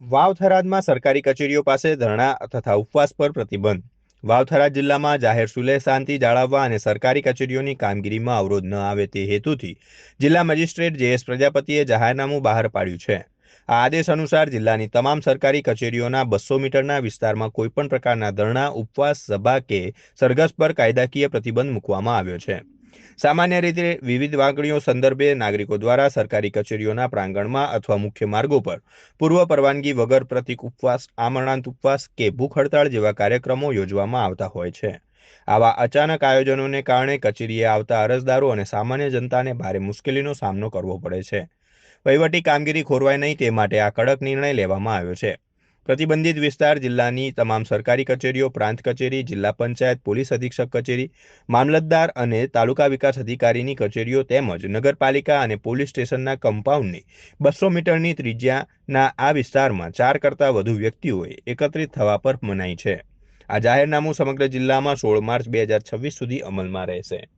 વાવ-થરાદમાં સરકારી કચેરીઓ પાસે ધરણા તથા ઉપવાસ પર પ્રતિબંધ. વાવ-થરાદ જિલ્લામાં જાહેર સુલેહ શાંતિ જાળવવા અને સરકારી કચેરીઓની કામગીરીમાં અવરોધ ન આવે તે હેતુથી જિલ્લા મેજિસ્ટ્રેટ જે.એસ. પ્રજાપતિએ જાહેરનામું બહાર પાડ્યું છે. આ આદેશ અનુસાર જિલ્લાની તમામ સરકારી કચેરીઓના 200 મીટરના વિસ્તારમાં કોઈપણ પ્રકારના ધરણા, ઉપવાસ, સભા કે સરઘસ પર કાયદાકીય પ્રતિબંધ મૂકવામાં આવ્યો છે. સામાન્ય રીતે વિવિધ માંગણીઓ સંદર્ભે નાગરિકો દ્વારા સરકારી કચેરીઓના પ્રાંગણમાં અથવા મુખ્ય માર્ગો પર પૂર્વ પરવાનગી વગર પ્રતીક ઉપવાસ, આમરણાંત ઉપવાસ કે ભૂખ હડતાળ જેવા કાર્યક્રમો યોજવામાં આવતા હોય છે. આવા અચાનક આયોજનોને કારણે કચેરીએ આવતા અરજદારો અને સામાન્ય જનતાને ભારે મુશ્કેલીનો સામનો કરવો પડે છે. વહીવટી કામગીરી ખોરવાય નહીં તે માટે આ કડક નિર્ણય લેવામાં આવ્યો છે. પ્રતિબંધિત વિસ્તાર જિલ્લાની તમામ સરકારી કચેરીઓ, પ્રાંત કચેરી, જિલ્લા પંચાયત, પોલીસ અધિક્ષક કચેરી, મામલતદાર અને તાલુકા વિકાસ અધિકારીની કચેરીઓ તેમજ નગરપાલિકા અને પોલીસ સ્ટેશનના કમ્પાઉન્ડની 200 મીટરની ત્રિજ્યાના આ વિસ્તારમાં 4 કરતાં વધુ વ્યક્તિઓએ એકત્રિત થવા પર મનાઈ છે. આ જાહેરનામું સમગ્ર જિલ્લામાં 16 માર્ચ 2026 સુધી અમલમાં રહેશે.